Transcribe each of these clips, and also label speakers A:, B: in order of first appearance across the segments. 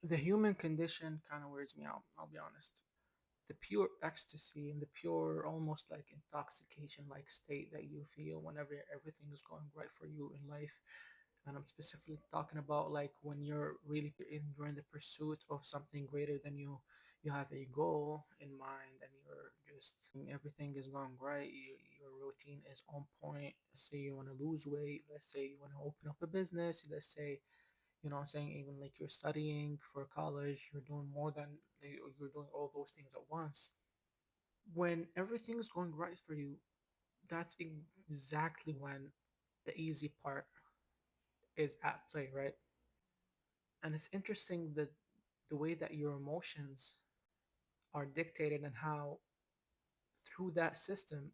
A: The human condition kind of weirds me out, I'll be honest. The pure ecstasy and the pure, almost like intoxication like state that you feel whenever everything is going right for you in life. And I'm specifically talking about like when you're really you're in the pursuit of something greater than you. You have a goal in mind and you're just everything is going right. Your routine is on point. Let's say you want to lose weight. Let's say you want to open up a business. Let's say, you know what I'm saying, even like you're studying for college, you're doing more than you're doing all those things at once. When everything's going right for you, that's exactly when the easy part is at play, right? And it's interesting that the way that your emotions are dictated and how through that system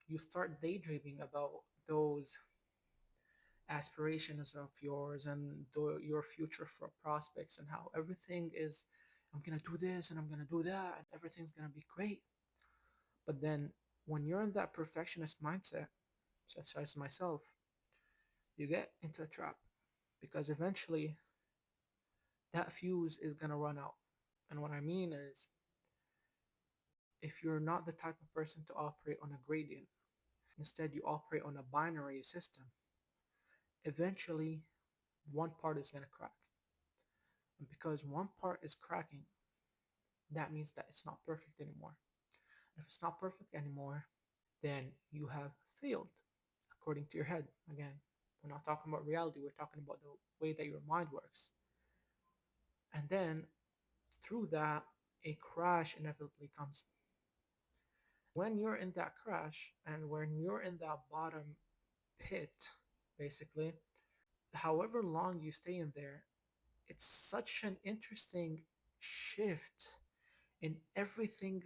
A: you start daydreaming about those aspirations of yours and your future for prospects and how everything is, I'm gonna do this and I'm gonna do that and everything's gonna be great. But then when you're in that perfectionist mindset, such as myself, you get into a trap because eventually that fuse is gonna run out. And what I mean is, if you're not the type of person to operate on a gradient, instead you operate on a binary system, eventually one part is gonna crack. And because one part is cracking, that means that it's not perfect anymore. And if it's not perfect anymore, then you have failed according to your head. Again, we're not talking about reality, we're talking about the way that your mind works. And then through that, a crash inevitably comes. When you're in that crash and when you're in that bottom pit, basically, however long you stay in there, it's such an interesting shift in everything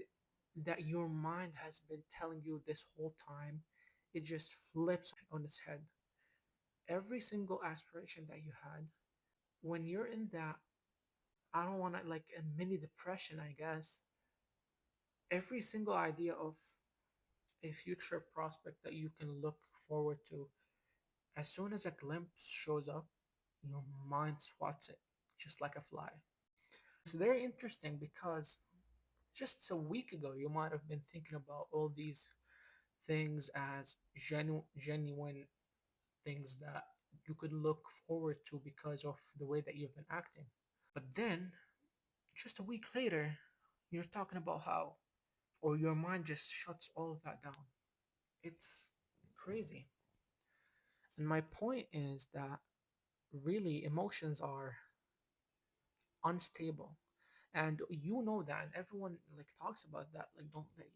A: that your mind has been telling you this whole time. It just flips on its head. Every single aspiration that you had, when you're in that, I don't want to like a mini depression, I guess. Every single idea of a future prospect that you can look forward to, as soon as a glimpse shows up, your mind swats it just like a fly. It's very interesting because just a week ago, you might have been thinking about all these things as genuine things that you could look forward to because of the way that you've been acting. But then, just a week later, you're talking about how, or your mind just shuts all of that down. It's crazy. And my point is that really emotions are unstable. And you know that, and everyone like talks about that. Like, don't let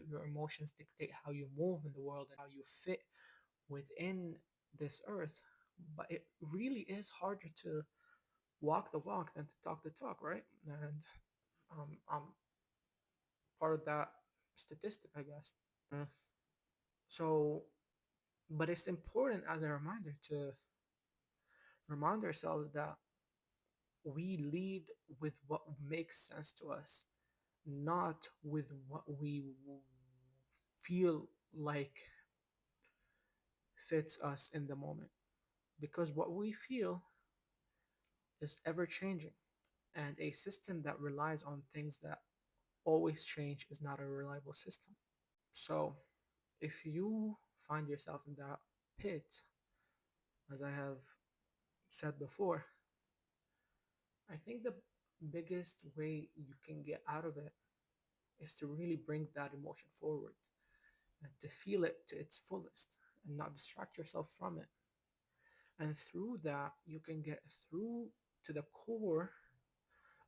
A: your emotions dictate how you move in the world and how you fit within this earth. But it really is harder to walk the walk than to talk the talk, right? And I'm part of that statistic, I guess. Mm. So, but it's important as a reminder to remind ourselves that we lead with what makes sense to us, not with what we feel like fits us in the moment. Because what we feel is ever changing, and a system that relies on things that always change is not a reliable system. So, if you find yourself in that pit, as I have said before, I think the biggest way you can get out of it is to really bring that emotion forward and to feel it to its fullest and not distract yourself from it. And through that, you can get through to the core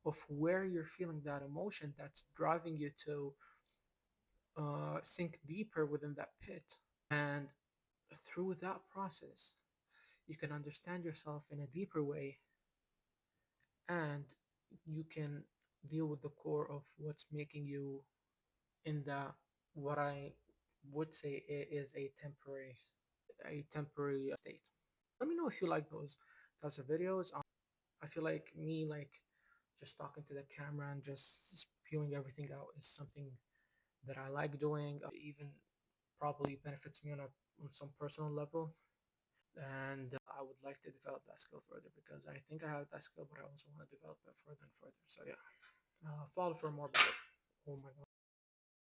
A: of where you're feeling that emotion that's driving you to sink deeper within that pit. And through that process, you can understand yourself in a deeper way and you can deal with the core of what's making you in that, what I would say is a temporary state. Let me know if you like those types of videos. I feel like me like just talking to the camera and just spewing everything out is something that I like doing. Even probably benefits me on some personal level. And I would like to develop that skill further because I think I have that skill, but I also want to develop it further and further. So yeah, follow for more about it. Oh my god.